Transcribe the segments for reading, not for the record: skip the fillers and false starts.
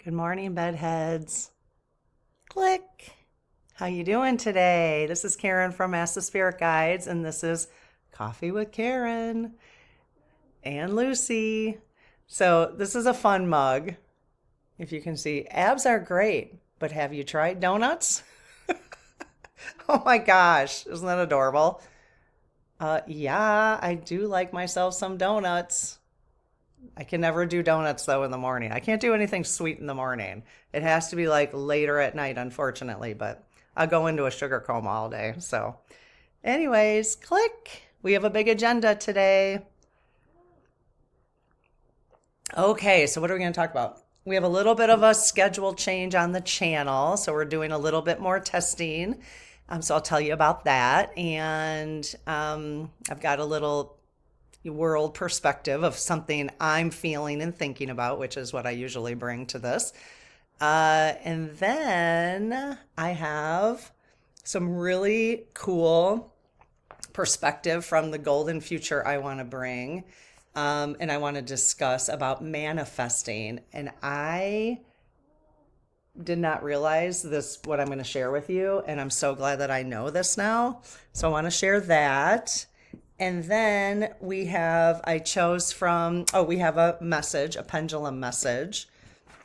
Good morning, bedheads. Click. How you doing today? This is Karen from Ask the Spirit Guides, and this is Coffee with Karen and Lucy. So this is a fun mug. If you can see, abs are great, but have you tried donuts? Oh my gosh, isn't that adorable? Yeah, I do like myself some donuts. I can never do donuts though in the morning. I can't do anything sweet in the morning. It has to be like later at night, unfortunately, but I'll go into a sugar coma all day. So, anyways, click. We have a big agenda today. Okay, so what are we going to talk about? We have a little bit of a schedule change on the channel, so we're doing a little bit more testing. So I'll tell you about that. And I've got a little world perspective of something I'm feeling and thinking about, which is what I usually bring to this. And then I have some really cool perspective from the golden future I want to bring. And I want to discuss about manifesting. And I did not realize this, what I'm going to share with you. And I'm so glad that I know this now. So I want to share that. And then we have, I chose from, we have a message, a pendulum message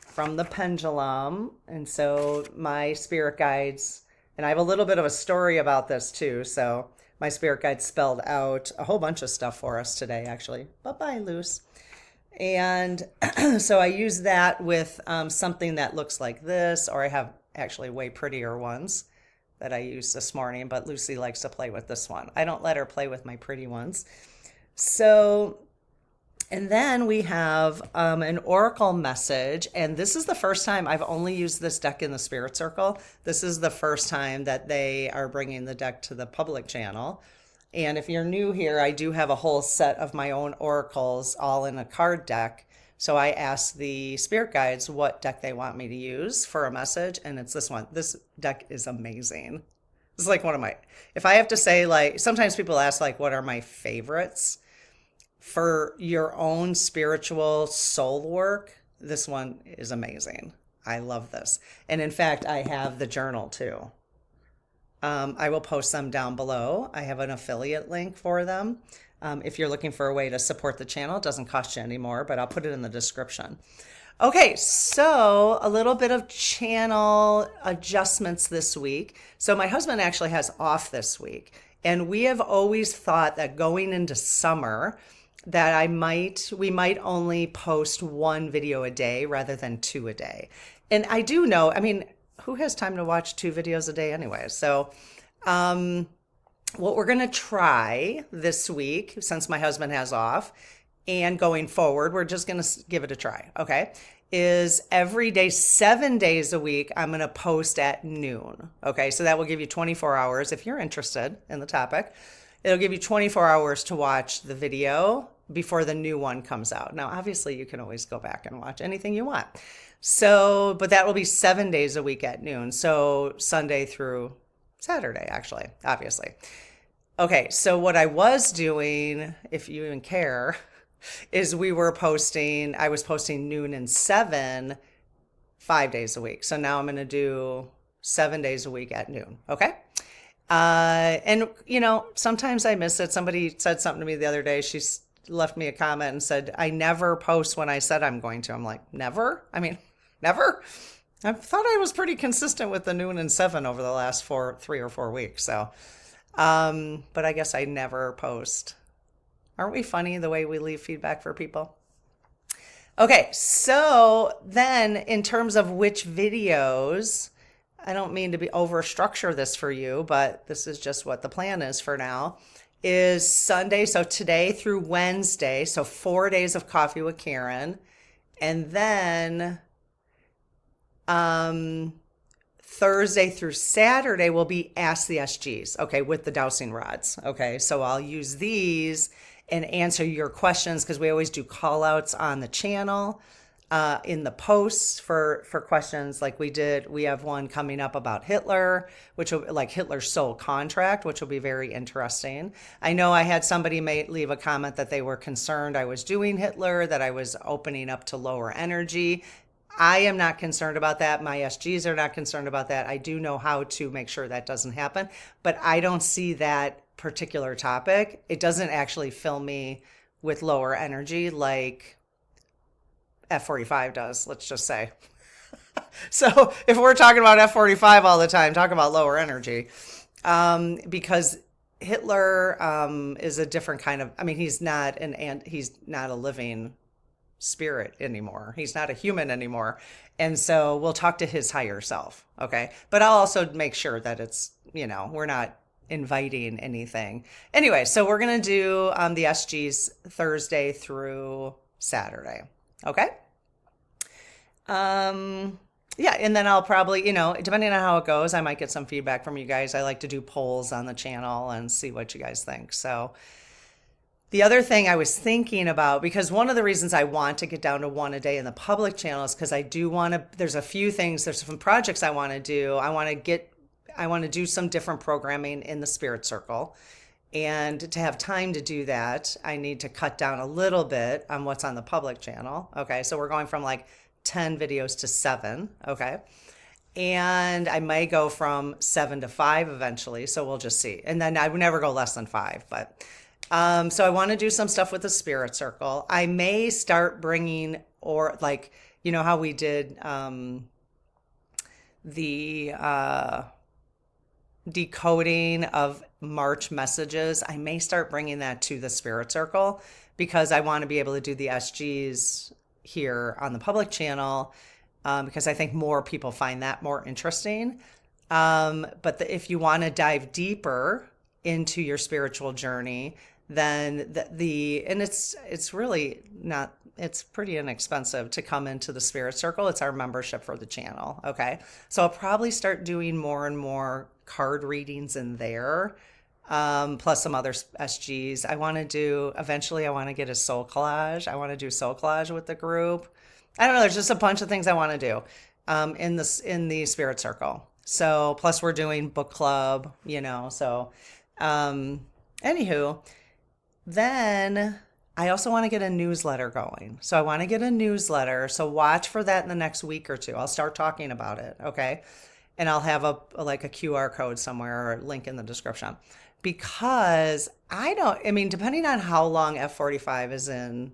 from the pendulum. And so my spirit guides, and I have a little bit of a story about this too. So my spirit guides spelled out a whole bunch of stuff for us today, actually. Bye-bye, Luce. And so I use that with something that looks like this, or I have actually way prettier ones that I used this morning, but Lucy likes to play with this one. I don't let her play with my pretty ones. So, and then we have an oracle message, and this is the first time I've only used this deck in the Spirit Circle. This is the first time that they are bringing the deck to the public channel. And if you're new here, I do have a whole set of my own oracles all in a card deck. So I asked the spirit guides what deck they want me to use for a message, and it's this one. This deck is amazing. It's like one of my, if I have to say, like, sometimes people ask, like, what are my favorites? For your own spiritual soul work, this one is amazing. I love this. And in fact, I have the journal too. I will post them down below. I have an affiliate link for them. If you're looking for a way to support the channel, it doesn't cost you anymore, but I'll put it in the description. Okay, so a little bit of channel adjustments this week. So my husband actually has off this week, and we have always thought that going into summer that we might only post one video a day rather than two a day. And I do know, I mean, who has time to watch 2 videos a day anyway? So, what we're going to try this week, since my husband has off, and going forward, we're just going to give it a try, okay, is every day, 7 days a week, I'm going to post at noon, okay? So that will give you 24 hours if you're interested in the topic. It'll give you 24 hours to watch the video before the new one comes out. Now, obviously, you can always go back and watch anything you want. So, but that will be 7 days a week at noon. So Sunday through Saturday, actually, obviously. Okay, so what I was doing, if you even care, is I was posting noon and 7, 5 days a week. So now I'm going to do 7 days a week at noon, okay? And, you know, sometimes I miss it. Somebody said something to me the other day. She left me a comment and said, I never post when I said I'm going to. I'm like, never? I mean, never? I thought I was pretty consistent with the noon and 7 over the last 3 or 4 weeks. So, but I guess I never post. Aren't we funny the way we leave feedback for people? Okay, so then in terms of which videos, I don't mean to be overstructure this for you, but this is just what the plan is for now, is Sunday. So today through Wednesday, so 4 days of Coffee with Karen. And then Thursday through Saturday will be Ask the SGs, okay, with the dowsing rods, okay? So I'll use these and answer your questions because we always do call outs on the channel in the posts for questions like we did. We have one coming up about Hitler, which will like Hitler's soul contract, which will be very interesting. I know I had somebody leave a comment that they were concerned I was doing Hitler, that I was opening up to lower energy. I am not concerned about that. My SGs are not concerned about that. I do know how to make sure that doesn't happen, but I don't see that particular topic. It doesn't actually fill me with lower energy like F45 does, let's just say. So if we're talking about F45 all the time, talk about lower energy. Because Hitler is a different kind of, I mean, he's not he's not a living spirit anymore. He's not a human anymore. And so we'll talk to his higher self. Okay. But I'll also make sure that it's, we're not inviting anything. Anyway, so we're going to do the SGs Thursday through Saturday. Okay. Yeah, and then I'll probably, depending on how it goes, I might get some feedback from you guys. I like to do polls on the channel and see what you guys think. So the other thing I was thinking about, because one of the reasons I want to get down to one a day in the public channel is because I do want to, there's a few things, there's some projects I want to do. I want to do some different programming in the spirit circle. And to have time to do that, I need to cut down a little bit on what's on the public channel. Okay, so we're going from like 10 videos to 7. Okay. And I may go from 7 to 5 eventually. So we'll just see. And then I would never go less than 5. But so I want to do some stuff with the spirit circle. I may start bringing, or like, how we did the decoding of March messages. I may start bringing that to the spirit circle because I want to be able to do the SGs here on the public channel because I think more people find that more interesting. But if you want to dive deeper into your spiritual journey, then and it's really not, it's pretty inexpensive to come into the spirit circle. It's our membership for the channel. Okay. So I'll probably start doing more and more card readings in there. Plus some other SGs. Eventually I want to get a soul collage. I want to do soul collage with the group. I don't know. There's just a bunch of things I want to do, in the spirit circle. So plus we're doing book club, so, anywho, then I also want to get a newsletter going. So I want to get a newsletter. So watch for that in the next week or two. I'll start talking about it. Okay. And I'll have a QR code somewhere or a link in the description. Because depending on how long F45 is in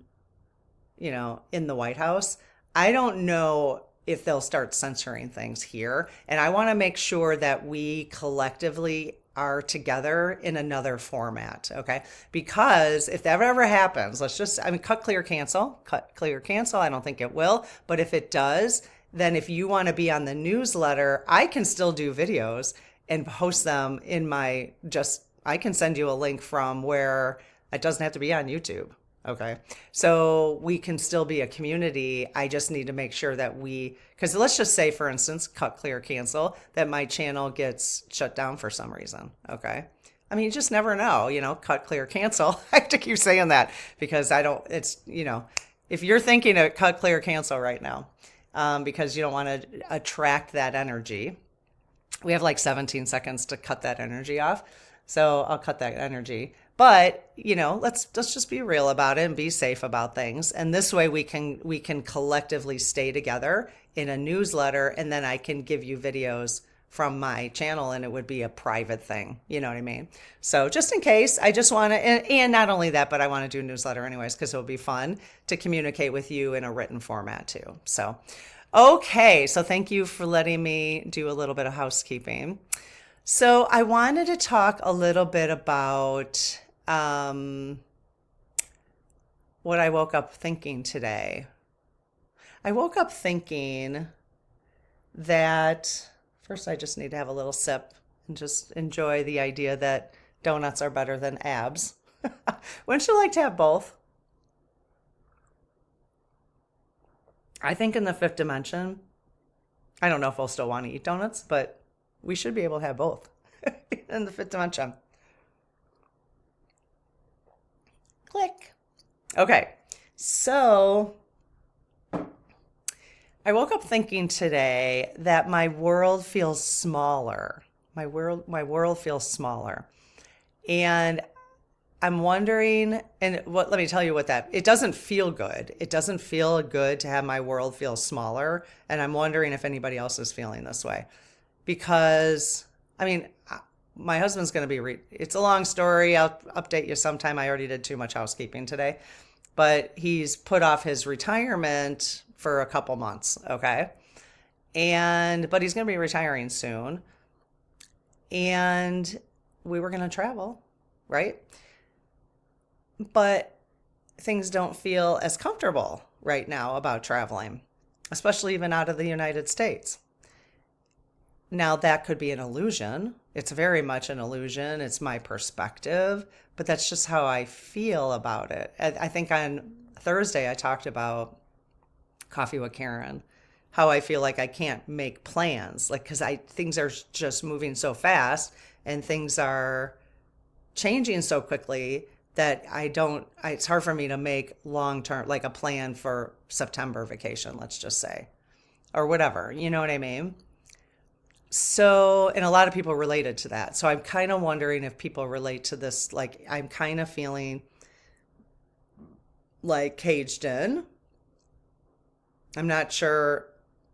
the White House, I don't know if they'll start censoring things here. And I want to make sure that we collectively are together in another format, okay? Because if that ever happens, cut, clear, cancel. I don't think it will. But if it does, then if you want to be on the newsletter, I can still do videos and post them I can send you a link from where it doesn't have to be on YouTube. Okay. So we can still be a community. I just need to make sure that because let's just say, for instance, cut, clear, cancel, that my channel gets shut down for some reason. Okay. I mean, you just never know, cut, clear, cancel. I have to keep saying that because if you're thinking of cut, clear, cancel right now, because you don't want to attract that energy, we have like 17 seconds to cut that energy off. So I'll cut that energy, but let's just be real about it and be safe about things. And this way we can collectively stay together in a newsletter. And then I can give you videos from my channel and it would be a private thing. You know what I mean? So just in case, I just want to, and not only that, but I want to do a newsletter anyways, because it'll be fun to communicate with you in a written format too. So, okay. So thank you for letting me do a little bit of housekeeping. So I wanted to talk a little bit about what I woke up thinking today. I woke up thinking that first I just need to have a little sip and just enjoy the idea that donuts are better than abs. Wouldn't you like to have both? I think in the fifth dimension, I don't know if I'll still want to eat donuts, but we should be able to have both in the fifth dimension. Click. Okay, so I woke up thinking today that my world feels smaller. My world feels smaller. And I'm wondering, and what, let me tell you what that, it doesn't feel good. It doesn't feel good to have my world feel smaller. And I'm wondering if anybody else is feeling this way. Because, I mean, my husband's going to be, it's a long story. I'll update you sometime. I already did too much housekeeping today. But he's put off his retirement for a couple months. Okay. But he's going to be retiring soon. And we were going to travel, right? But things don't feel as comfortable right now about traveling, especially even out of the United States. Now, that could be an illusion. It's very much an illusion. It's my perspective, but that's just how I feel about it. I think on Thursday, I talked about Coffee with Karen, how I feel like I can't make plans, like, because things are just moving so fast and things are changing so quickly that it's hard for me to make long term, like a plan for September vacation, let's just say, or whatever, you know what I mean? So, and a lot of people related to that. So I'm kind of wondering if people relate to this. Like, I'm kind of feeling like caged in. I'm not sure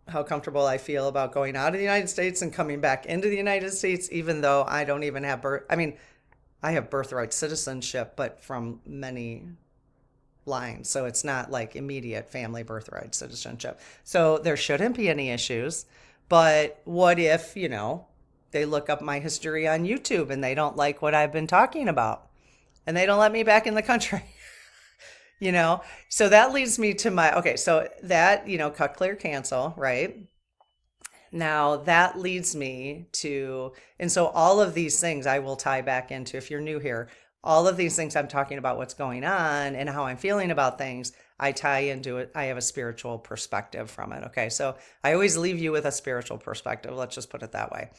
how comfortable I feel about going out of the United States and coming back into the United States, even though I don't even have I have birthright citizenship, but from many lines. So it's not like immediate family birthright citizenship. So there shouldn't be any issues. But what if, they look up my history on YouTube and they don't like what I've been talking about and they don't let me back in the country? So that leads me to so that, cut, clear, cancel, right? Now that leads me to, and so all of these things I will tie back into, if you're new here, all of these things I'm talking about what's going on and how I'm feeling about things, I tie into it. I have a spiritual perspective from it. Okay. So I always leave you with a spiritual perspective. Let's just put it that way.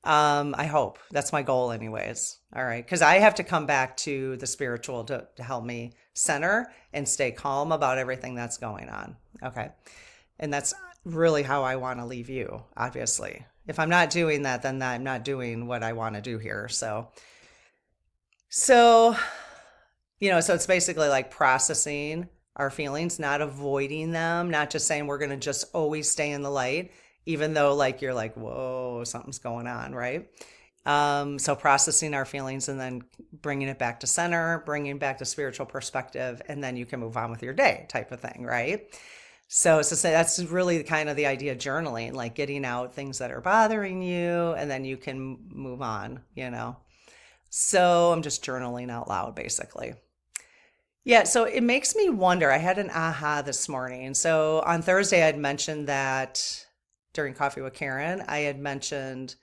I hope that's my goal anyways. All right. Cause I have to come back to the spiritual to help me center and stay calm about everything that's going on. Okay. And that's really how I want to leave you, obviously. If I'm not doing that, then I'm not doing what I want to do here. So, so it's basically like processing our feelings, not avoiding them, not just saying we're going to just always stay in the light, even though like you're like, whoa, something's going on, right? So processing our feelings and then bringing it back to center, bringing back the spiritual perspective, and then you can move on with your day type of thing, right? So that's really kind of the idea of journaling, like getting out things that are bothering you, and then you can move on, So I'm just journaling out loud, basically. Yeah, so it makes me wonder. I had an aha this morning. So on Thursday, I'd mentioned that during Coffee with Karen, I had mentioned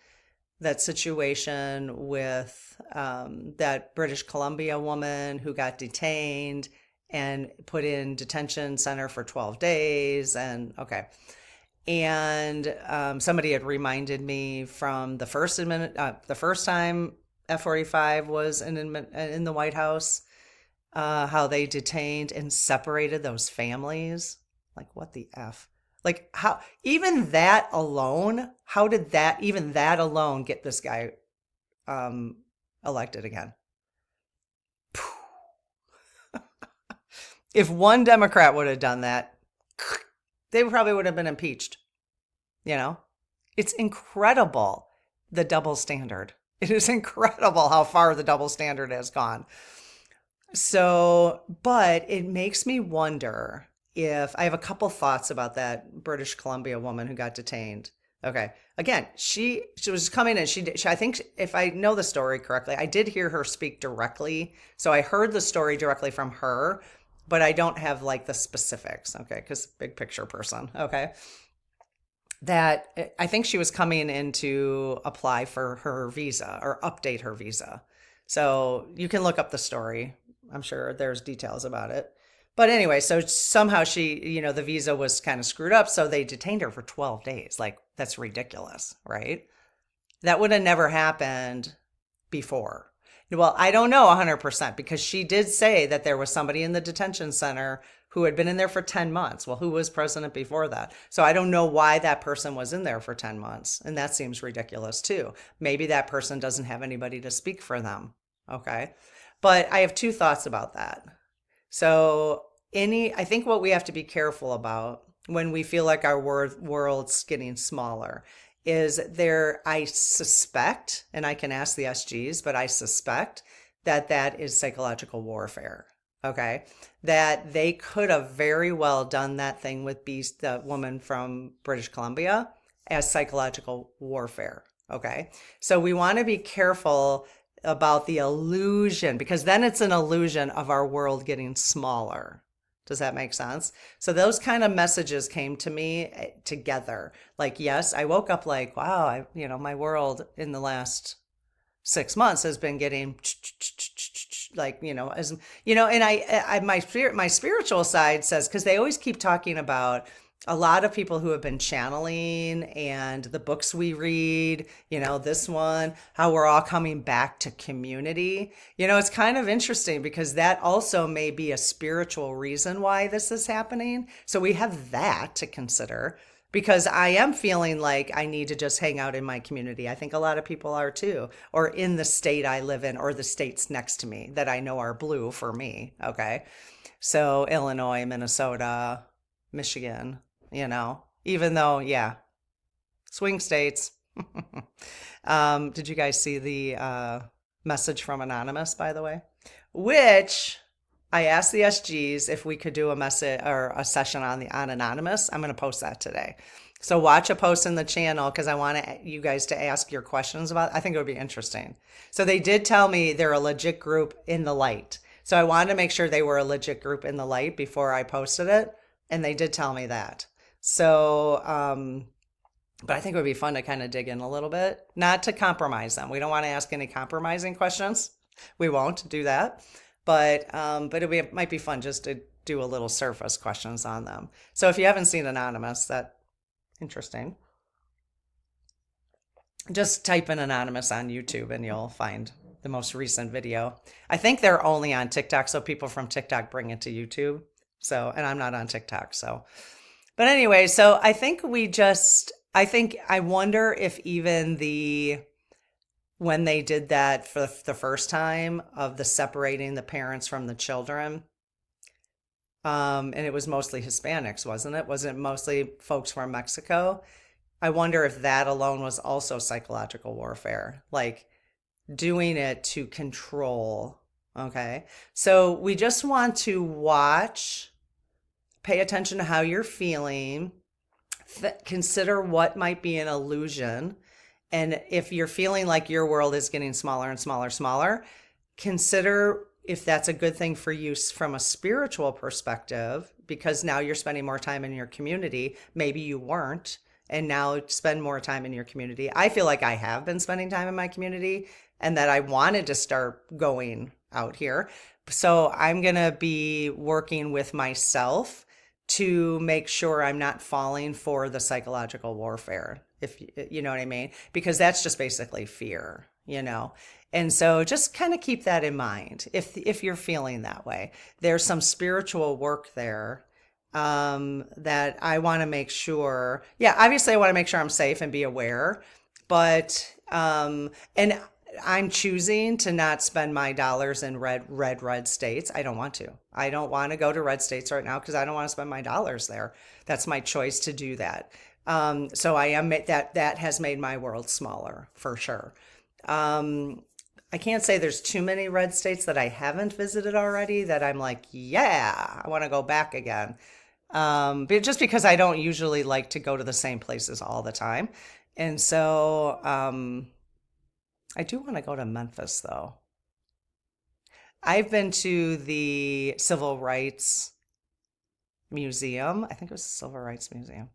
that situation with that British Columbia woman who got detained and put in detention center for 12 days. And okay. And somebody had reminded me from the first time F-45 was in the White House, how they detained and separated those families. Like, what the F? Like, how, even that alone, how did even that alone get this guy elected again? If one Democrat would have done that, they probably would have been impeached. It's incredible, the double standard. It is incredible how far the double standard has gone. So, but it makes me wonder if I have a couple thoughts about that British Columbia woman who got detained. Okay. Again, she was coming in. She I think, if I know the story correctly, I did hear her speak directly. So I heard the story directly from her, but I don't have like the specifics. Okay. Because big picture person. Okay. That I think she was coming in to apply for her visa or update her visa. So you can look up the story. I'm sure there's details about it. But anyway, so somehow she, the visa was kind of screwed up. So they detained her for 12 days. Like, that's ridiculous, right? That would have never happened before. Well, I don't know 100% because she did say that there was somebody in the detention center who had been in there for 10 months. Well, who was president before that? So I don't know why that person was in there for 10 months. And that seems ridiculous too. Maybe that person doesn't have anybody to speak for them. Okay. But I have two thoughts about that. So I think what we have to be careful about when we feel like our world's getting smaller is I suspect, and I can ask the SGs, but I suspect that that is psychological warfare. Okay. That they could have very well done that thing with Beast, the woman from British Columbia, as psychological warfare. Okay. So we want to be careful about the illusion, because then it's an illusion of our world getting smaller. Does that make sense? So those kind of messages came to me together. Like, yes, I woke up like, wow, my world in the last 6 months has been getting like, as and my spiritual side says, because they always keep talking about a lot of people who have been channeling and the books we read, this one, how we're all coming back to community. It's kind of interesting because that also may be a spiritual reason why this is happening. So we have that to consider, because I am feeling like I need to just hang out in my community. I think a lot of people are too, or in the state I live in, or the states next to me that I know are blue for me. Okay. So Illinois, Minnesota, Michigan, even though, yeah, swing states. Did you guys see the message from Anonymous, by the way? Which I asked the SGs if we could do a message or a session on Anonymous. I'm going to post that today. So watch a post in the channel, because I want you guys to ask your questions about it. I think it would be interesting. So they did tell me they're a legit group in the light. So I wanted to make sure they were a legit group in the light before I posted it. And they did tell me that. So, but I think it would be fun to kind of dig in a little bit, not to compromise them. We don't want to ask any compromising questions. We won't do that. But it might be fun just to do a little surface questions on them. So if you haven't seen Anonymous, that's interesting. Just type in Anonymous on YouTube and you'll find the most recent video. I think they're only on TikTok, so people from TikTok bring it to YouTube. So, and I'm not on TikTok, so. But anyway, so I think I wonder if even when they did that for the first time of the separating the parents from the children, and it was mostly Hispanics, wasn't it? Wasn't it mostly folks from Mexico? I wonder if that alone was also psychological warfare, like doing it to control. Okay. So we just want to pay attention to how you're feeling, consider what might be an illusion. And if you're feeling like your world is getting smaller and smaller, consider if that's a good thing for you from a spiritual perspective, because now you're spending more time in your community. Maybe you weren't, and now spend more time in your community. I feel like I have been spending time in my community and that I wanted to start going out here. So I'm going to be working with myself to make sure I'm not falling for the psychological warfare, if you know what I mean, because that's just basically fear, And so just kind of keep that in mind if you're feeling that way. There's some spiritual work there that I want to make sure. Yeah, obviously I want to make sure I'm safe and be aware, but and I'm choosing to not spend my dollars in red states. I don't want to. I don't want to go to red states right now because I don't want to spend my dollars there. That's my choice to do that. So I am that has made my world smaller for sure. I can't say there's too many red states that I haven't visited already that I'm like, yeah, I want to go back again. But just because I don't usually like to go to the same places all the time. And so, I do want to go to Memphis, though. I've been to the Civil Rights Museum. I think it was the Civil Rights Museum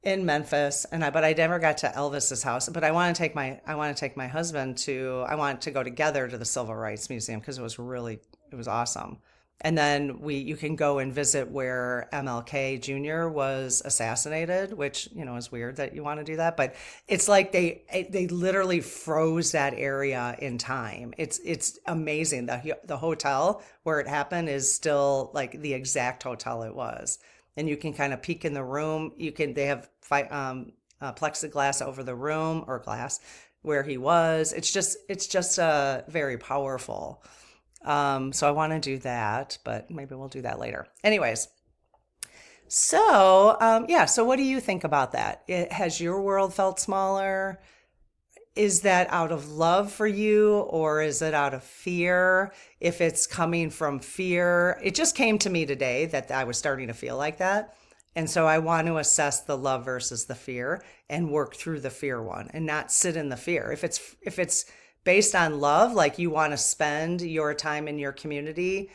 in Memphis, but I never got to Elvis's house. But I want to take my husband I want to go together to the Civil Rights Museum because it was awesome. And then you can go and visit where MLK Jr. was assassinated, which, is weird that you want to do that. But it's like they literally froze that area in time. It's amazing. The hotel where it happened is still like the exact hotel it was. And you can kind of peek in the room. They have plexiglass over the room, or glass where he was. It's just very powerful. So I want to do that, but maybe we'll do that later. Anyways, yeah. So what do you think about that? Has your world felt smaller? Is that out of love for you, or is it out of fear? If it's coming from fear, it just came to me today that I was starting to feel like that. And so I want to assess the love versus the fear and work through the fear one and not sit in the fear. If it's based on love, like you want to spend your time in your community,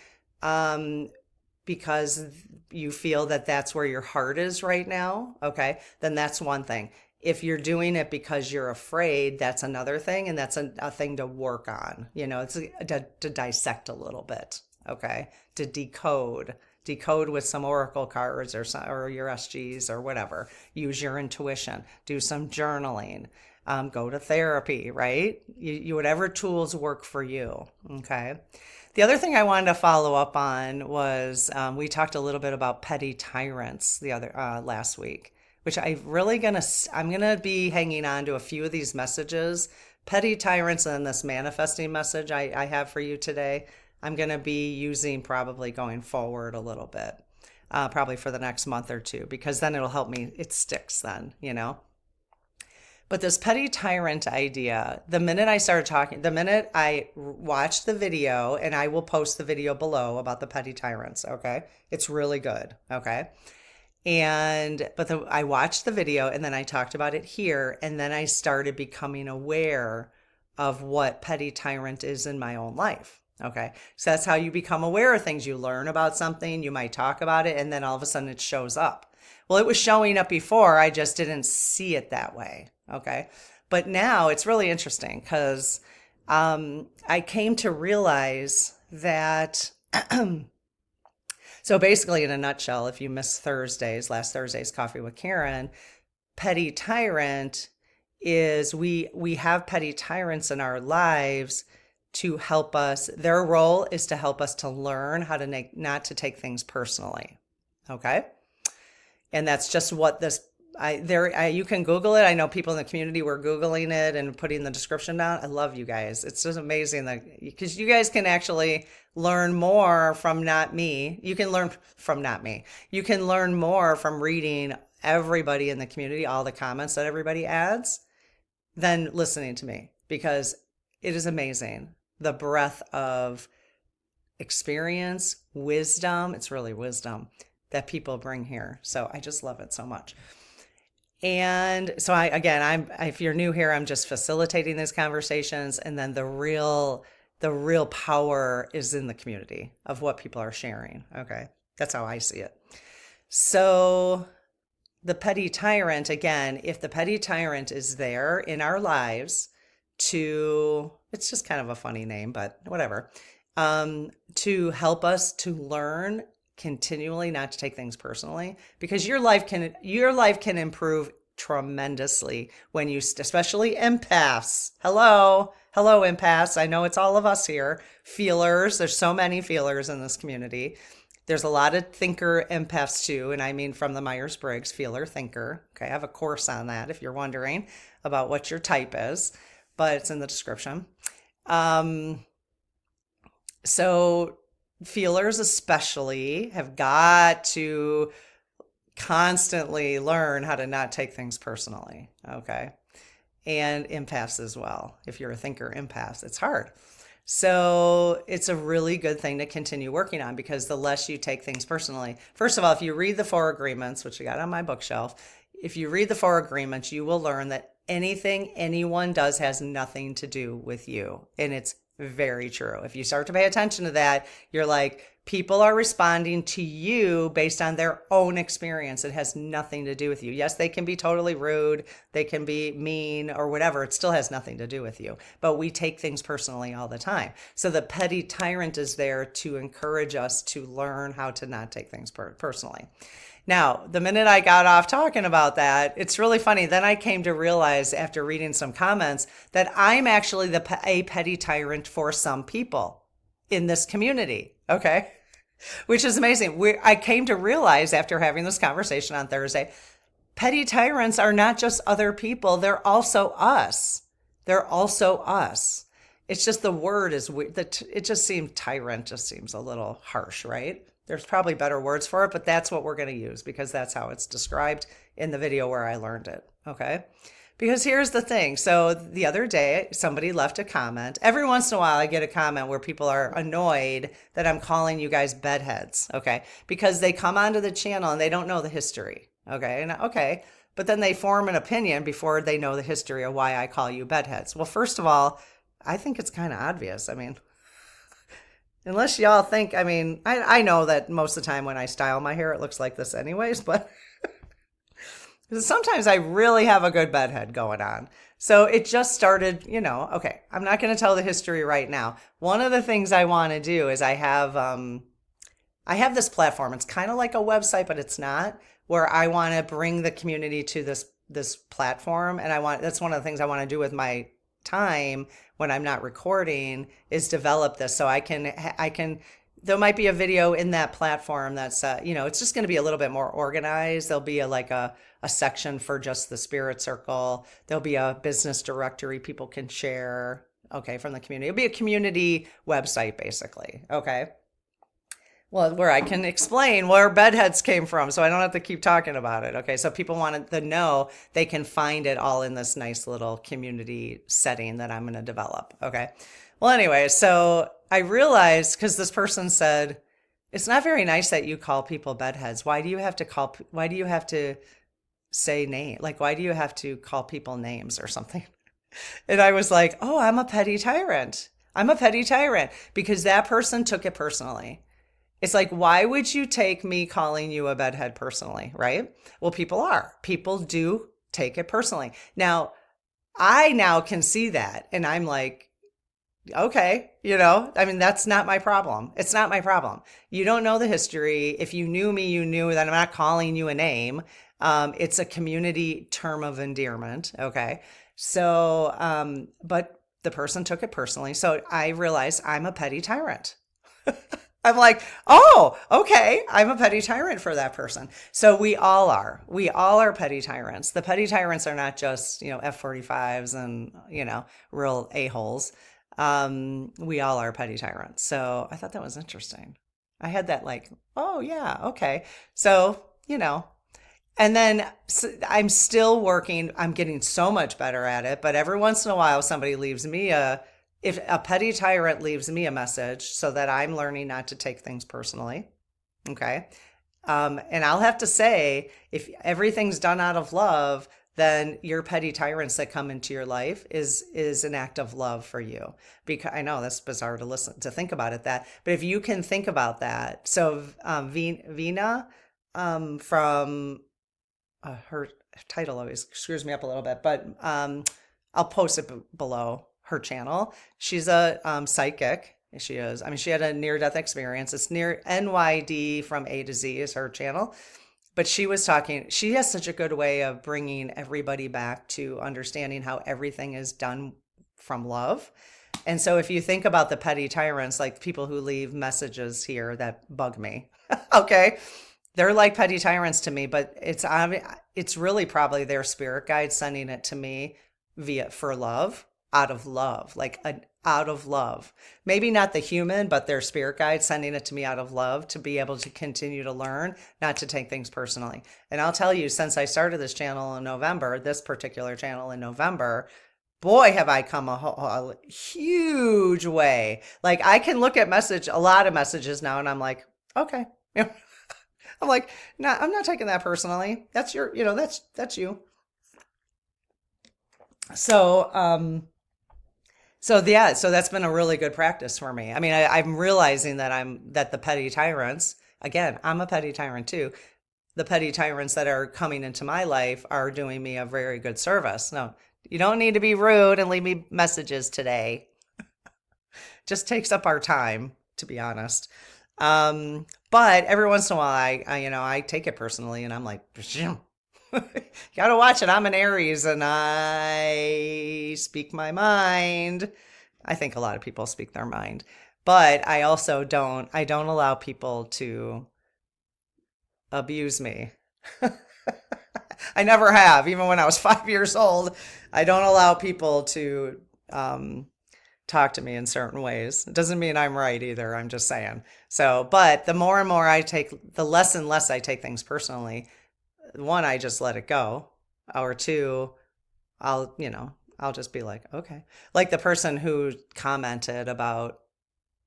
because you feel that that's where your heart is right now, okay, then that's one thing. If you're doing it because you're afraid, that's another thing, and that's a thing to work on. It's to dissect a little bit, okay, to decode with some oracle cards or your SGs or whatever. Use your intuition, do some journaling, go to therapy, right? You whatever tools work for you, okay? The other thing I wanted to follow up on was we talked a little bit about petty tyrants the other last week, which I'm gonna be hanging on to a few of these messages, petty tyrants, and this manifesting message I have for you today. I'm gonna be using probably going forward a little bit, probably for the next month or two, because then it'll help me. It sticks then, But this petty tyrant idea, the minute I watched the video, and I will post the video below about the petty tyrants, okay? It's really good, okay? I watched the video, and then I talked about it here, and then I started becoming aware of what petty tyrant is in my own life, okay? So that's how you become aware of things. You learn about something, you might talk about it, and then all of a sudden it shows up. Well, it was showing up before, I just didn't see it that way, okay? But now it's really interesting because I came to realize that so basically, in a nutshell, if you missed last Thursday's Coffee with Karen, petty tyrant is we have petty tyrants in our lives to help us. Their role is to help us to learn how to not to take things personally, okay? And that's just what you can Google it. I know people in the community were Googling it and putting the description down. I love you guys. It's just amazing because you guys can actually learn more from not me. You can learn from not me. You can learn more from reading everybody in the community, all the comments that everybody adds, than listening to me, because it is amazing. The breadth of experience, wisdom, it's really wisdom that people bring here. So I just love it so much. And so if you're new here, I'm just facilitating these conversations. And then the real power is in the community of what people are sharing. Okay. That's how I see it. So the petty tyrant, again, if the petty tyrant is there in our lives it's just kind of a funny name, but whatever, to help us to learn continually not to take things personally, because your life can improve tremendously when you, especially empaths. Hello empaths. I know it's all of us here. Feelers. There's so many feelers in this community. There's a lot of thinker empaths too. And I mean, from the Myers-Briggs feeler thinker. Okay. I have a course on that if you're wondering about what your type is, but it's in the description. So feelers especially have got to constantly learn how to not take things personally, okay? And empaths as well. If you're a thinker empath, it's hard. So it's a really good thing to continue working on, because the less you take things personally. First of all, if you read the 4 agreements, which I got on my bookshelf, if you read the 4 agreements, you will learn that anything anyone does has nothing to do with you. And it's very true. If you start to pay attention to that, you're like, people are responding to you based on their own experience. It has nothing to do with you. Yes, they can be totally rude. They can be mean or whatever. It still has nothing to do with you. But we take things personally all the time. So the petty tyrant is there to encourage us to learn how to not take things personally. Now, the minute I got off talking about that, it's really funny. Then I came to realize after reading some comments that I'm actually a petty tyrant for some people in this community. Okay. Which is amazing. I came to realize after having this conversation on Thursday, petty tyrants are not just other people. They're also us. They're also us. It's just the word is weird. It just seems tyrant just seems a little harsh, right? There's probably better words for it, but that's what we're going to use because that's how it's described in the video where I learned it. Okay. Because here's the thing. So the other day, somebody left a comment. Every once in a while, I get a comment where people are annoyed that I'm calling you guys bedheads. Okay. Because they come onto the channel and they don't know the history. Okay. And okay. But then they form an opinion before they know the history of why I call you bedheads. Well, first of all, I think it's kind of obvious. I mean, unless y'all think, I mean, I know that most of the time when I style my hair, it looks like this anyways, but sometimes I really have a good bedhead going on. So it just started, okay, I'm not going to tell the history right now. One of the things I want to do is I have this platform. It's kind of like a website, but it's not, where I want to bring the community to this platform. And that's one of the things I want to do with my time when I'm not recording is develop this so I can there might be a video in that platform that's it's just going to be a little bit more organized. There'll be a section for just the spirit circle. There'll be a business directory people can share, okay, from the community. It'll be a community website basically, okay? Well, where I can explain where bedheads came from so I don't have to keep talking about it. Okay, so people want to know they can find it all in this nice little community setting that I'm going to develop. Okay. Well, anyway, so I realized because this person said, it's not very nice that you call people bedheads. Why do you have to say name? Like, why do you have to call people names or something? And I was like, oh, I'm a petty tyrant. I'm a petty tyrant because that person took it personally. It's like, why would you take me calling you a bedhead personally, right? Well, people do take it personally. Now, I now can see that and I'm like, okay, I mean, that's not my problem. It's not my problem. You don't know the history. If you knew me, you knew that I'm not calling you a name. It's a community term of endearment. Okay. So, but the person took it personally. So I realized I'm a petty tyrant. I'm like, oh, okay. I'm a petty tyrant for that person. So we all are. We all are petty tyrants. The petty tyrants are not just, F-45s and, real a-holes. We all are petty tyrants. So I thought that was interesting. I had that like, oh yeah, okay. So, and then I'm still working. I'm getting so much better at it. But every once in a while, somebody leaves me if a petty tyrant leaves me a message so that I'm learning not to take things personally. Okay. And I'll have to say, if everything's done out of love, then your petty tyrants that come into your life is an act of love for you. Because I know that's bizarre to think about it but if you can think about that. So Venia from her title always screws me up a little bit, but I'll post it below her channel. She's a psychic. She is. I mean, she had a near-death experience. It's near NYD from A to Z is her channel. But she was talking, she has such a good way of bringing everybody back to understanding how everything is done from love. And so if you think about the petty tyrants, like people who leave messages here that bug me, okay, they're like petty tyrants to me, but it's really probably their spirit guide sending it to me for love, out of love, out of love. Maybe not the human, but their spirit guide sending it to me out of love to be able to continue to learn, not to take things personally. And I'll tell you, since I started this channel in November, this particular channel in November, boy, have I come a huge way. Like I can look at a lot of messages now and I'm like, okay. I'm like, no, I'm not taking that personally. That's that's you. So that's been a really good practice for me. I mean, I'm realizing that the petty tyrants, again, I'm a petty tyrant too. The petty tyrants that are coming into my life are doing me a very good service. No, you don't need to be rude and leave me messages today. Just takes up our time, to be honest. But every once in a while, I take it personally and I'm like, gotta watch it. I'm an Aries and I speak my mind. I think a lot of people speak their mind, but I also don't allow people to abuse me I never have. Even when I was 5 years old, I don't allow people to talk to me in certain ways. It doesn't mean I'm right either. I'm just saying. So, but the more and more I take, the less and less I take things personally. One, I just let it go. Or two, I'll just be like, okay. Like the person who commented about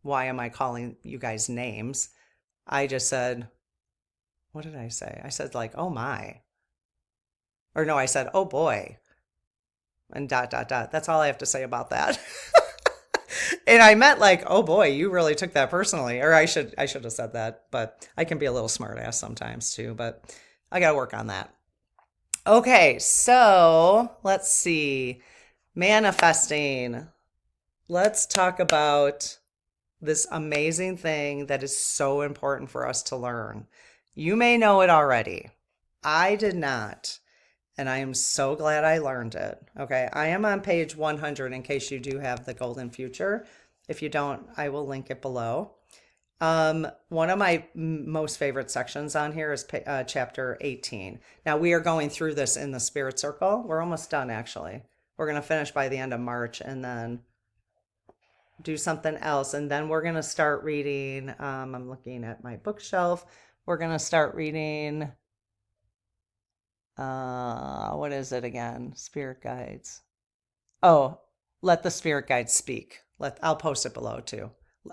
why am I calling you guys names? I just said, what did I say? I said like, oh my. Or no, I said, oh boy. And dot, dot, dot. That's all I have to say about that. And I meant like, oh boy, you really took that personally. Or I should have said that, but I can be a little smart ass sometimes too, but I got to work on that. Okay, so let's see. Manifesting. Let's talk about this amazing thing that is so important for us to learn. You may know it already. I did not. And I am so glad I learned it. Okay, I am on page 100 in case you do have the Golden Future. If you don't, I will link it below. One of my most favorite sections on here is chapter 18. Now we are going through this in the Spirit Circle. We're almost done actually. We're going to finish by the end of March and then do something else. And then we're going to start reading, I'm looking at my bookshelf. We're going to start reading, what is it again? Spirit guides. Oh, let the spirit guides speak. I'll post it below too.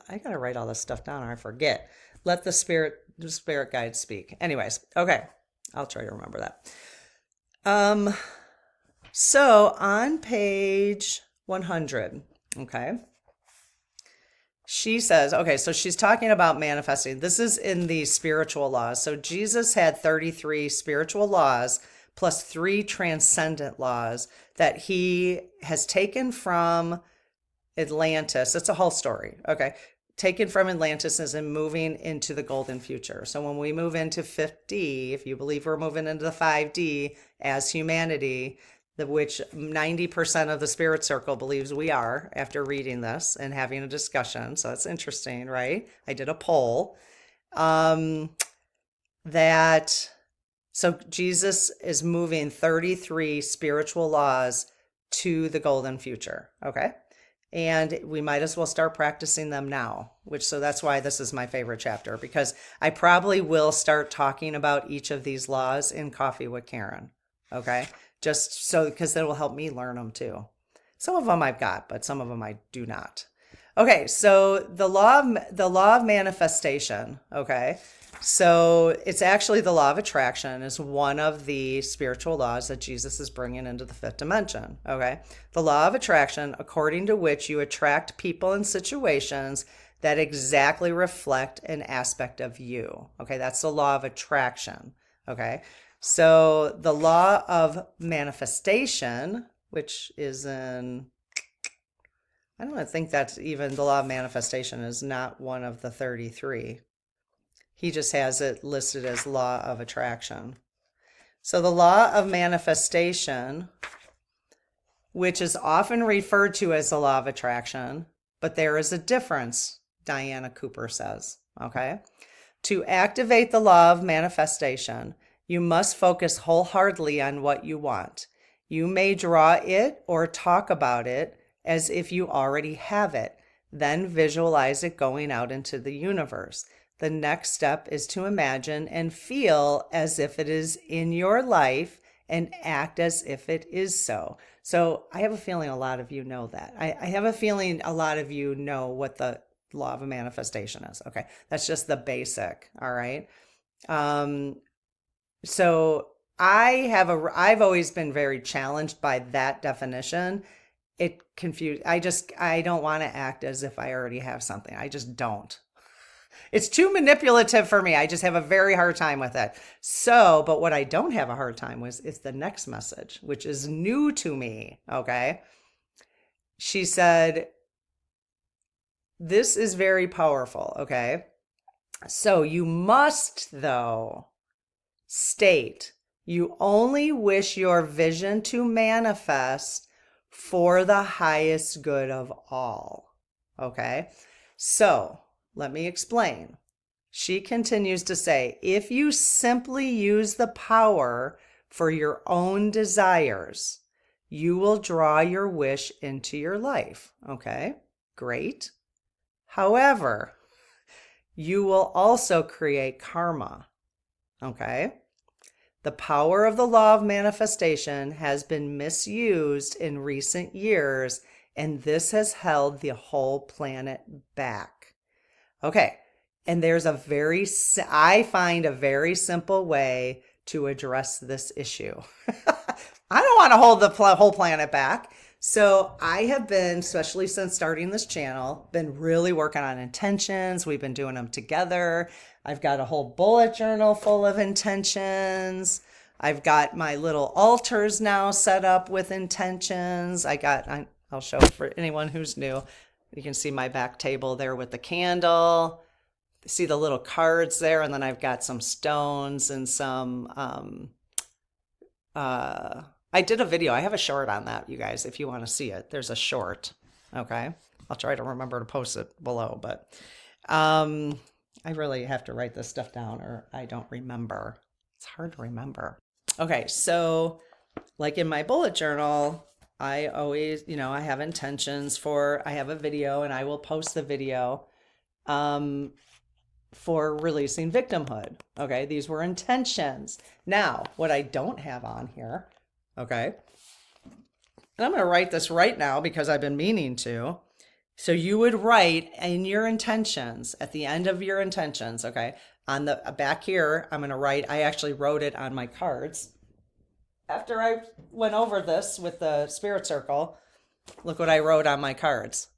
I gotta write all this stuff down or I forget. Let the spirit guides speak. Anyways, okay. I'll try to remember that. So on page 100, okay, she says, okay, so she's talking about manifesting. This is in the spiritual laws. So Jesus had 33 spiritual laws plus 3 transcendent laws that he has taken from Atlantis. It's a whole story. Okay. Taken from Atlantis and moving into the golden future. So when we move into 5D, if you believe we're moving into the 5D as humanity, which 90% of the spirit circle believes we are after reading this and having a discussion. So that's interesting, right? I did a poll. So Jesus is moving 33 spiritual laws to the golden future. Okay. And we might as well start practicing them now, so that's why this is my favorite chapter, because I probably will start talking about each of these laws in Coffee with Karen. Okay. Just so, because it will help me learn them too. Some of them I've got, but some of them I do not. Okay. So the law of manifestation. Okay. So it's actually the law of attraction is one of the spiritual laws that Jesus is bringing into the 5th dimension. Okay. The law of attraction, according to which you attract people and situations that exactly reflect an aspect of you. Okay. That's the law of attraction. Okay. So the law of manifestation, which is I don't think that's even the law of manifestation is not one of the 33. He just has it listed as law of attraction. So the law of manifestation, which is often referred to as the law of attraction, but there is a difference, Diana Cooper says, okay? To activate the law of manifestation, you must focus wholeheartedly on what you want. You may draw it or talk about it as if you already have it, then visualize it going out into the universe. The next step is to imagine and feel as if it is in your life and act as if it is so. So I have a feeling a lot of you know that. I have a feeling a lot of you know what the law of a manifestation is. Okay. That's just the basic. All right. So I've always been very challenged by that definition. It confused. I don't want to act as if I already have something. I just don't. It's too manipulative for me. I just have a very hard time with it. So, but what I don't have a hard time with is the next message, which is new to me. Okay. She said, this is very powerful. Okay. So you must, though, state you only wish your vision to manifest for the highest good of all. Okay. So let me explain. She continues to say, if you simply use the power for your own desires, you will draw your wish into your life. Okay, great. However, you will also create karma. Okay. The power of the law of manifestation has been misused in recent years, and this has held the whole planet back. Okay. And there's I find a very simple way to address this issue. I don't want to hold the whole planet back. So I have been, especially since starting this channel, been really working on intentions. We've been doing them together. I've got a whole bullet journal full of intentions. I've got my little altars now set up with intentions. I'll show for anyone who's new. You can see my back table there with the candle. See the little cards there, and then I've got some stones and some I did a video. I have a short on that, you guys, if you want to see it. There's a short. Okay. I'll try to remember to post it below, but I really have to write this stuff down or I don't remember. It's hard to remember. Okay, so like in my bullet journal, I always, I have intentions I have a video and I will post the video for releasing victimhood. Okay, these were intentions. Now, what I don't have on here, okay, and I'm going to write this right now because I've been meaning to. So you would write in your intentions, at the end of your intentions, okay, on the back here, I'm going to write, I actually wrote it on my cards. After I went over this with the spirit circle, look what I wrote on my cards.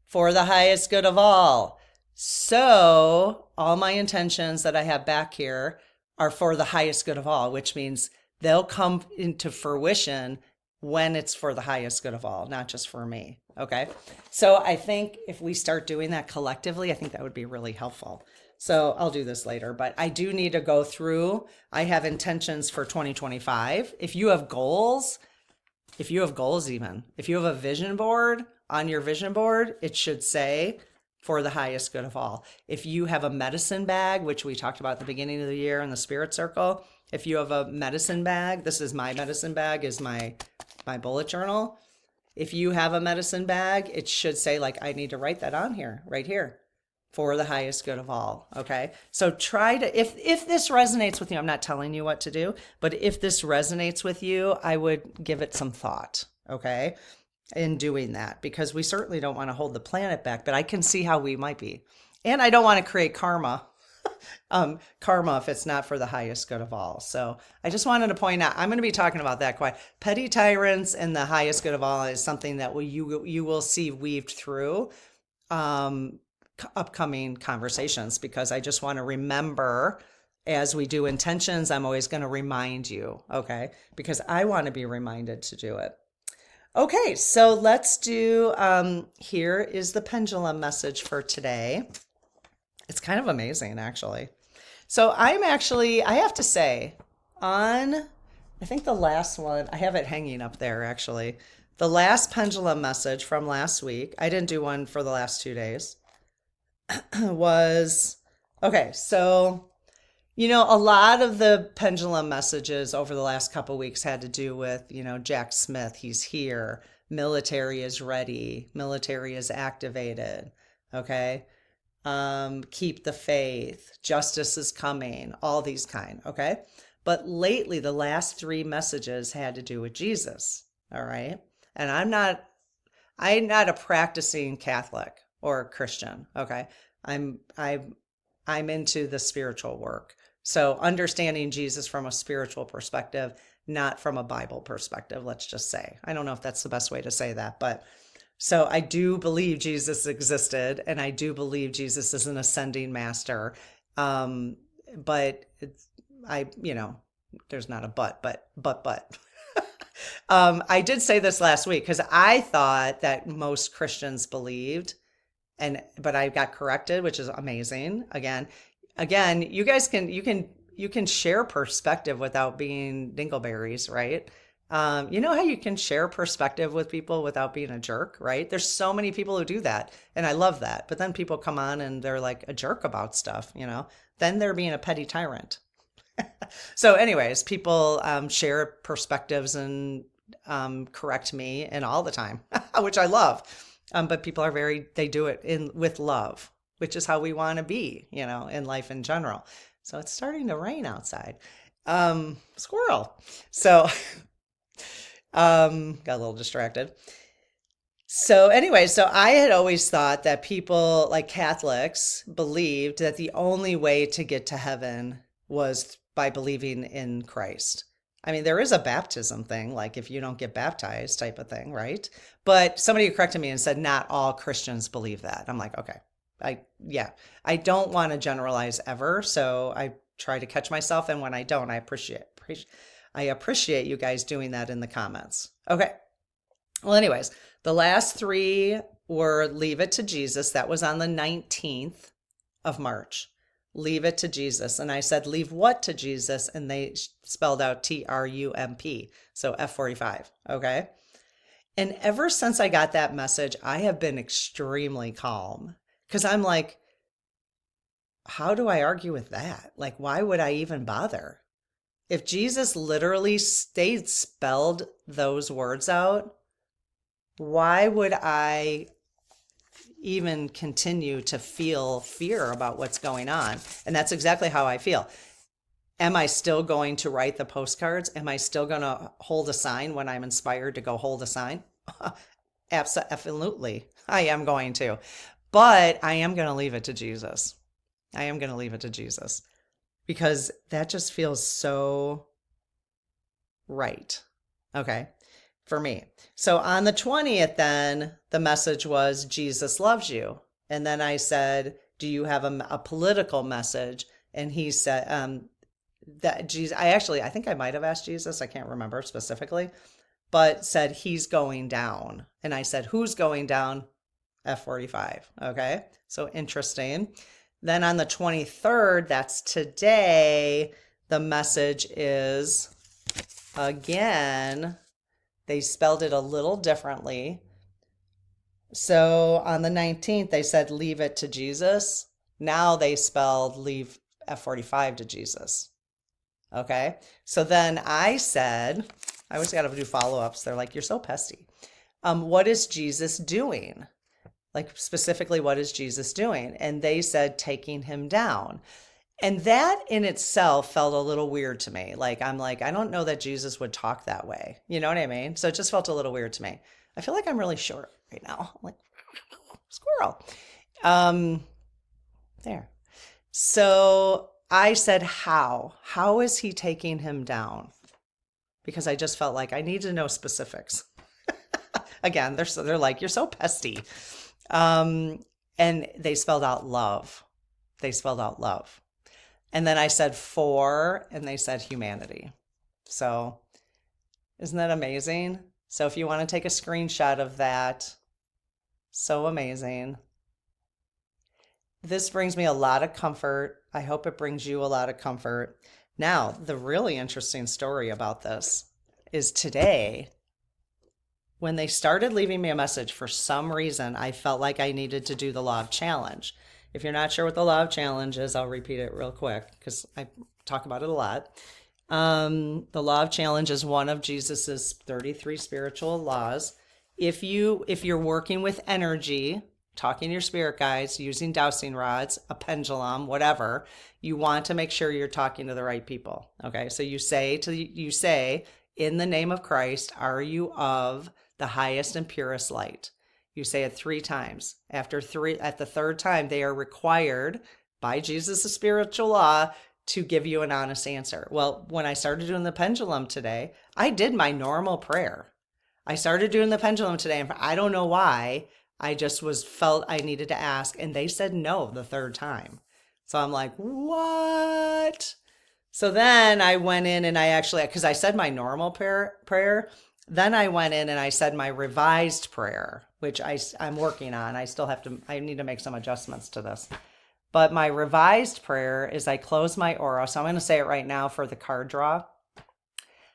For the highest good of all. So all my intentions that I have back here are for the highest good of all, which means they'll come into fruition when it's for the highest good of all, not just for me. Okay. So I think if we start doing that collectively, I think that would be really helpful. So I'll do this later, but I do need to go through. I have intentions for 2025. If you have goals, if you have a vision board on your vision board, it should say for the highest good of all. If you have a medicine bag, which we talked about at the beginning of the year in the spirit circle, if you have a medicine bag, this is my medicine bag, is my bullet journal. If you have a medicine bag, it should say, like, I need to write that on here, right here, for the highest good of all. Okay. So try to, if this resonates with you, I'm not telling you what to do, but if this resonates with you, I would give it some thought. Okay. In doing that, because we certainly don't want to hold the planet back, but I can see how we might be. And I don't want to create karma if it's not for the highest good of all. So I just wanted to point out, I'm going to be talking about that quite. Petty tyrants and the highest good of all is something that you will see weaved through upcoming conversations, because I just want to remember, as we do intentions, I'm always going to remind you, okay? Because I want to be reminded to do it. Okay, so let's do, here is the pendulum message for today. It's kind of amazing, actually. So I have to say, I think the last one, I have it hanging up there, actually. The last pendulum message from last week, I didn't do one for the last 2 days, was, okay, so, a lot of the pendulum messages over the last couple of weeks had to do with, Jack Smith, he's here, military is ready, military is activated, okay? Keep the faith, justice is coming, all these kind, okay? But lately, the last 3 messages had to do with Jesus, all right? And I'm not a practicing Catholic or Christian, okay? I'm into the spiritual work. So understanding Jesus from a spiritual perspective, not from a Bible perspective, let's just say. I don't know if that's the best way to say that, but so I do believe Jesus existed, and I do believe Jesus is an ascending master. But there's not a but. I did say this last week because I thought that most Christians believed, but I got corrected, which is amazing. Again, you guys you can share perspective without being dingleberries, right? You know how you can share perspective with people without being a jerk, right? There's so many people who do that, and I love that. But then people come on and they're like a jerk about stuff, then they're being a petty tyrant. So anyways, people share perspectives and correct me and all the time, which I love. But people are they do it with love, which is how we want to be, in life in general. So it's starting to rain outside. Squirrel. So got a little distracted. So anyway, so I had always thought that people like Catholics believed that the only way to get to heaven was by believing in Christ. I mean, there is a baptism thing, like if you don't get baptized type of thing, right? But somebody corrected me and said not all Christians believe that. I'm like, okay. I don't want to generalize ever, so I try to catch myself, and when I don't, I appreciate you guys doing that in the comments. Okay. Well, anyways, the last three were leave it to Jesus. That was on the 19th of March. Leave it to Jesus. And I said, leave what to Jesus? And they spelled out TRUMP. So F45. Okay. And ever since I got that message, I have been extremely calm because I'm like, how do I argue with that? Like, why would I even bother? If Jesus literally spelled those words out, why would I even continue to feel fear about what's going on? And that's exactly how I feel. Am I still going to write the postcards? Am I still going to hold a sign when I'm inspired to go hold a sign? Absolutely. I am going to. But I am going to leave it to Jesus. I am going to leave it to Jesus because that just feels so right. Okay. For me. So on the 20th, then the message was Jesus loves you. And then I said, do you have a political message? And he said, that Jesus, I think I might have asked Jesus. I can't remember specifically, but said he's going down. And I said, who's going down? F45. Okay. So interesting. Then on the 23rd, that's today, the message is again, they spelled it a little differently. So on the 19th, they said, leave it to Jesus. Now they spelled leave F45 to Jesus. Okay. So then I said, I always got to do follow-ups. They're like, you're so pesty. What is Jesus doing? Like specifically, what is Jesus doing? And they said, taking him down. And that in itself felt a little weird to me. I'm like, I don't know that Jesus would talk that way. You know what I mean? So it just felt a little weird to me. I feel like I'm really short right now. I'm like, squirrel. There. So I said, how? How is he taking him down? Because I just felt like I need to know specifics. Again, they're like, you're so pesty. And they spelled out love. They spelled out love. And then I said for, and they said humanity. So isn't that amazing? So if you want to take a screenshot of that, so amazing. This brings me a lot of comfort. I hope it brings you a lot of comfort. Now, the really interesting story about this is today, when they started leaving me a message, for some reason, I felt like I needed to do the law of challenge. If you're not sure what the law of challenge is, I'll repeat it real quick because I talk about it a lot. The law of challenge is one of Jesus's 33 spiritual laws. If you're working with energy, talking to your spirit guides, using dowsing rods, a pendulum, whatever, you want to make sure you're talking to the right people. Okay, so you say, in the name of Christ, are you of the highest and purest light? You say it 3 times. At the third time, they are required by Jesus' spiritual law to give you an honest answer. Well, when I started doing the pendulum today, I did my normal prayer. I started doing the pendulum today, and I don't know why. I just felt I needed to ask, and they said no the third time. So I'm like, what? So then I went in and because I said my normal prayer, then I went in and I said my revised prayer, which I'm working on. I need to make some adjustments to this. But my revised prayer is I close my aura. So I'm going to say it right now for the card draw.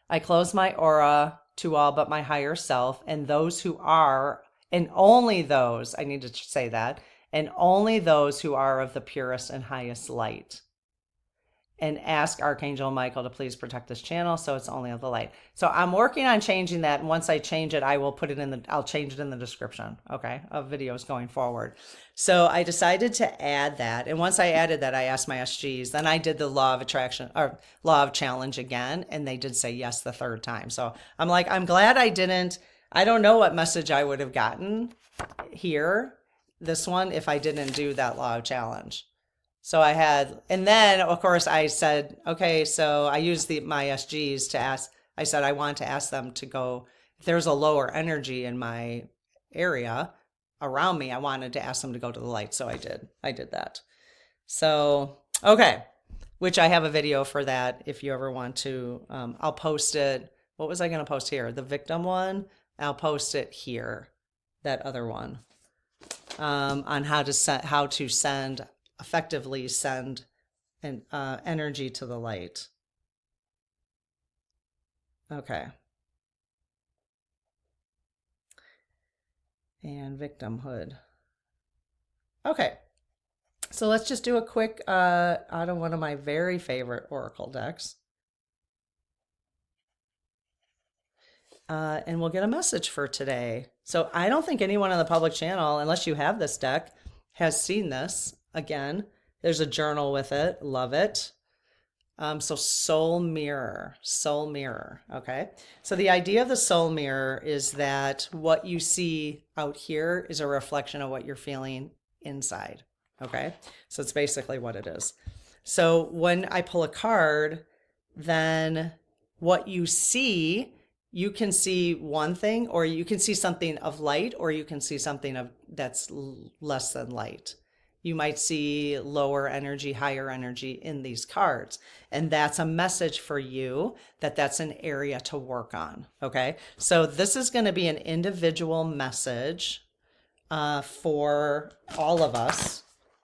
I close my aura to all but my higher self and those who are, and only those, I need to say that, and only those who are of the purest and highest light. and ask Archangel Michael to please protect this channel so it's only of the light. So I'm working on changing that, and once I change it, I will put it in the, I'll change it in the description, okay, of videos going forward. So I decided to add that, and once I added that, I asked my SGs. Then I did the law of attraction or law of challenge again, and they did say yes the third time. So I'm like, I'm glad I didn't. I don't know what message I would have gotten here, this one, if I didn't do that law of challenge. So I had, and then of course I said, okay, so I used my SGs to ask, I said, I want to ask them to go, if there's a lower energy in my area around me, I wanted to ask them to go to the light. So I did that. So, okay, which I have a video for that. If you ever want to, I'll post it. What was I going to post here? The victim one. I'll post it here. That other one, on how to send effectively send an energy to the light. Okay. And victimhood. Okay. So let's just do a quick out of one of my very favorite oracle decks. And we'll get a message for today. So I don't think anyone on the public channel, unless you have this deck, has seen this. Again, there's a journal with it. Love it. So soul mirror. Okay. So the idea of the soul mirror is that what you see out here is a reflection of what you're feeling inside. Okay. So it's basically what it is. So when I pull a card, then what you see, you can see one thing, or you can see something of light, or you can see something of that's less than light. You might see lower energy, higher energy in these cards. And that's a message for you that that's an area to work on. Okay. So this is going to be an individual message for all of us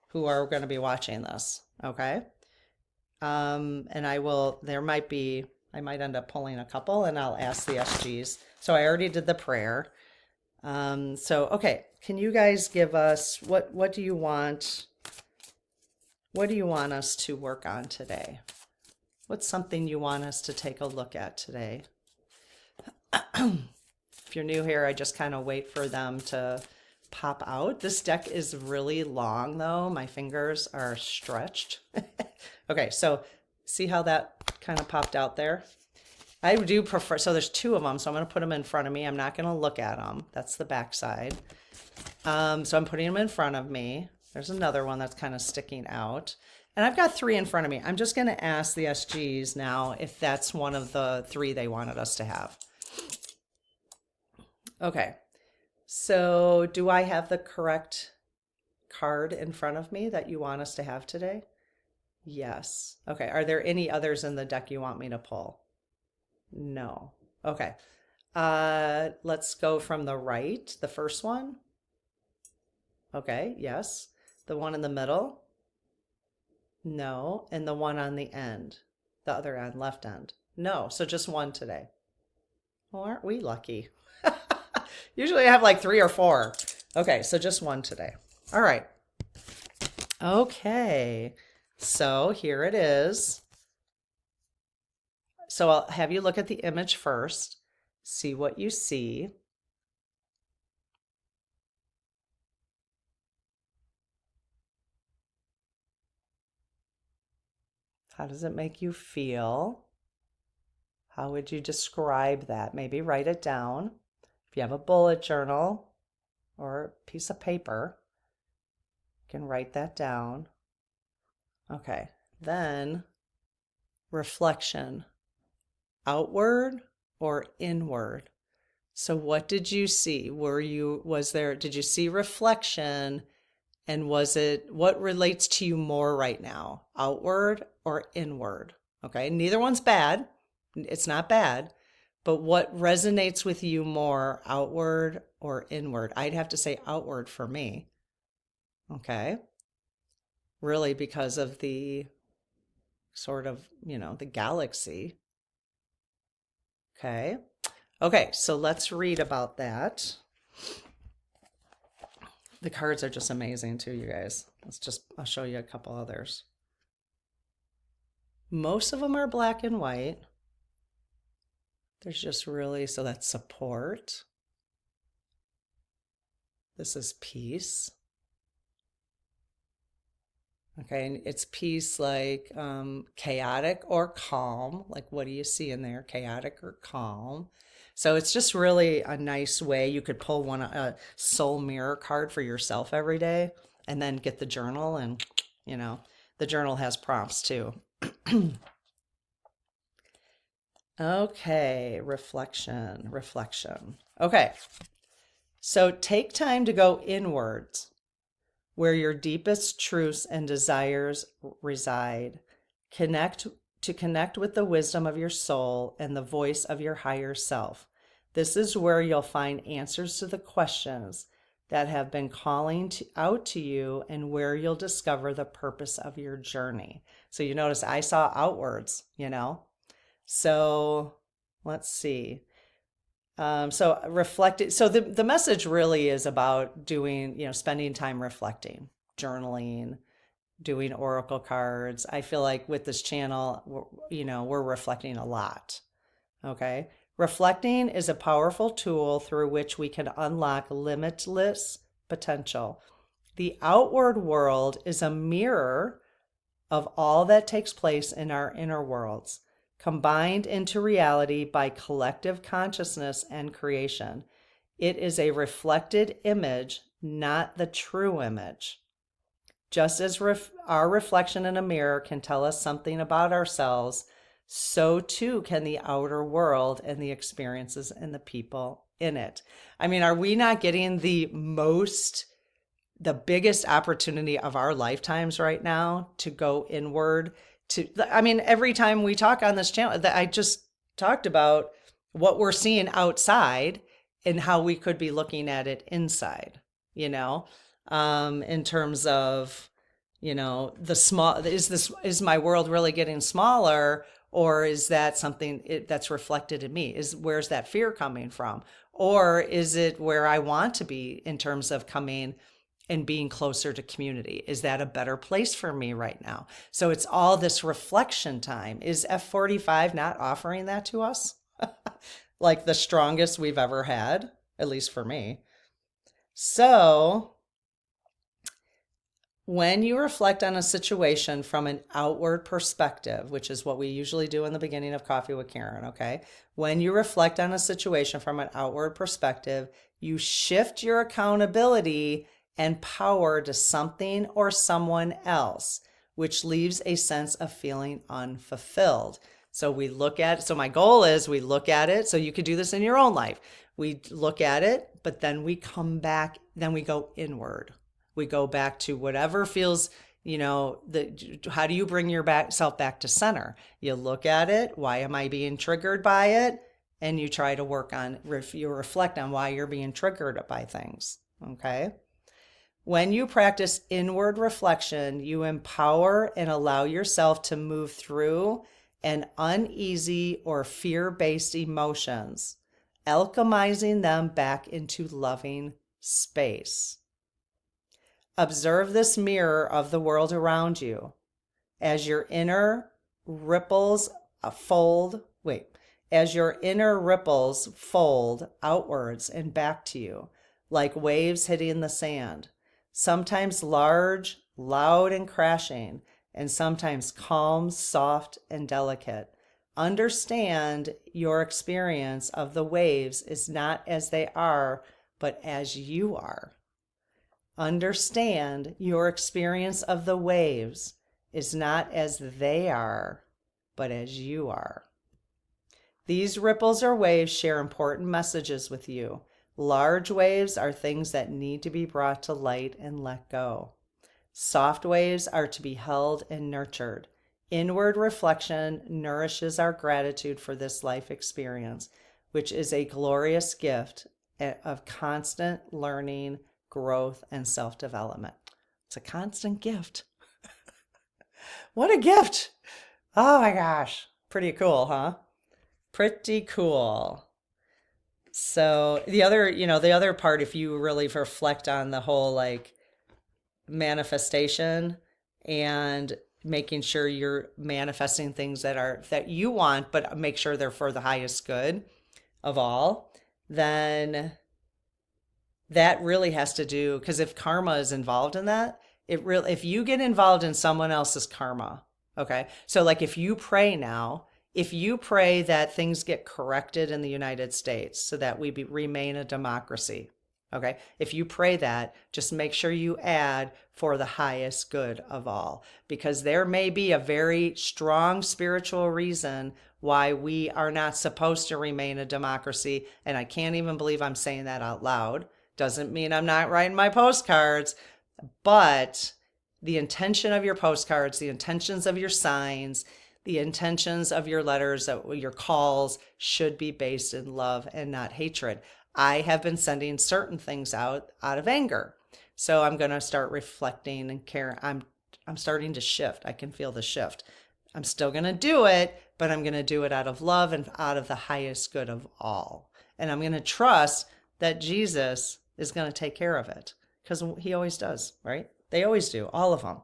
who are going to be watching this. Okay. And I might end up pulling a couple, and I'll ask the SGs. So I already did the prayer. So, okay, can you guys give us, what do you want? What do you want us to work on today? What's something you want us to take a look at today? If you're new here, I just kind of wait for them to pop out. This deck is really long though. My fingers are stretched. Okay, so see how that kind of popped out there? I do prefer, so there's two of them, so I'm going to put them in front of me. I'm not going to look at them. That's the back side. So I'm putting them in front of me. There's another one that's kind of sticking out. And I've got three in front of me. I'm just going to ask the SGs now if that's one of the three they wanted us to have. Okay. So do I have the correct card in front of me that you want us to have today? Yes. Okay. Are there any others in the deck you want me to pull? No. Okay. Let's go from the right. The first one. Okay. Yes. The one in the middle. No. And the one on the end. The other end, left end. No. So just one today. Well, aren't we lucky? Usually I have like 3 or 4. Okay. So just one today. All right. Okay. So here it is. So I'll have you look at the image first, see what you see. How does it make you feel? How would you describe that? Maybe write it down. If you have a bullet journal or a piece of paper, you can write that down. Okay, then reflection. Outward or inward? So what did you see? Did you see reflection, and what relates to you more right now? Outward or inward? Okay, neither one's bad. It's not bad, but what resonates with you more, outward or inward? I'd have to say outward for me. Okay. Really, because of the sort of, the galaxy. Okay. Okay, so let's read about that. The cards are just amazing too, you guys. I'll show you a couple others. Most of them are black and white. There's just really, so that's support. This is peace. Okay, and it's peace like chaotic or calm. Like, what do you see in there? Chaotic or calm. So it's just really a nice way. You could pull a soul mirror card for yourself every day and then get the journal. And, the journal has prompts too. Okay, reflection. Okay, so take time to go inwards where your deepest truths and desires reside. Connect with the wisdom of your soul and the voice of your higher self. This is where you'll find answers to the questions that have been calling out to you and where you'll discover the purpose of your journey. So you notice I saw outwards, So let's see. So reflecting. So the message really is about doing, spending time reflecting, journaling, doing oracle cards. I feel like with this channel, we're reflecting a lot. Okay. Reflecting is a powerful tool through which we can unlock limitless potential. The outward world is a mirror of all that takes place in our inner worlds, combined into reality by collective consciousness and creation. It is a reflected image, not the true image. Just as our reflection in a mirror can tell us something about ourselves, so too can the outer world and the experiences and the people in it. I mean, are we not getting the biggest opportunity of our lifetimes right now to go inward? Every time we talk on this channel, that I just talked about what we're seeing outside and how we could be looking at it inside, in terms of, is my world really getting smaller, or is that something that's reflected in me? Where's that fear coming from? Or is it where I want to be in terms of coming and being closer to community? Is that a better place for me right now? So it's all this reflection time. Is F45 not offering that to us? Like the strongest we've ever had, at least for me. So when you reflect on a situation from an outward perspective, which is what we usually do in the beginning of Coffee with Karen, okay? When you reflect on a situation from an outward perspective, you shift your accountability and power to something or someone else, which leaves a sense of feeling unfulfilled. So my goal is we look at it. So you could do this in your own life. We look at it, but then we come back, then we go inward. We go back to whatever feels, how do you bring yourself back to center? You look at it. Why am I being triggered by it? And you try to you reflect on why you're being triggered by things. Okay. When you practice inward reflection, you empower and allow yourself to move through an uneasy or fear-based emotions, alchemizing them back into loving space. Observe this mirror of the world around you as your inner ripples fold outwards and back to you like waves hitting the sand, sometimes large, loud, and crashing, and sometimes calm, soft, and delicate. Understand your experience of the waves is not as they are, but as you are. Understand your experience of the waves is not as they are, but as you are. These ripples or waves share important messages with you. Large waves are things that need to be brought to light and let go. Soft waves are to be held and nurtured. Inward reflection nourishes our gratitude for this life experience, which is a glorious gift of constant learning, growth, and self-development. It's a constant gift. What a gift. Oh my gosh. Pretty cool, huh? Pretty cool. So the other part, if you really reflect on the whole manifestation and making sure you're manifesting things that you want, but make sure they're for the highest good of all, then that really has to do, because if karma is involved in that, if you get involved in someone else's karma, okay? So like if you pray now, if you pray that things get corrected in the United States so that we remain a democracy, okay? If you pray that, just make sure you add for the highest good of all, because there may be a very strong spiritual reason why we are not supposed to remain a democracy. And I can't even believe I'm saying that out loud. Doesn't mean I'm not writing my postcards, but the intention of your postcards, the intentions of your signs, the intentions of your letters, your calls should be based in love and not hatred. I have been sending certain things out of anger. So I'm going to start reflecting and care. I'm starting to shift. I can feel the shift. I'm still going to do it, but I'm going to do it out of love and out of the highest good of all. And I'm going to trust that Jesus is going to take care of it, because he always does, right? They always do, all of them.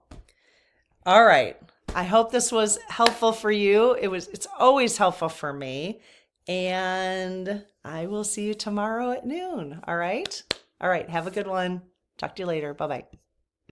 All right. I hope this was helpful for you. It's always helpful for me. And I will see you tomorrow at noon. All right. All right. Have a good one. Talk to you later. Bye-bye.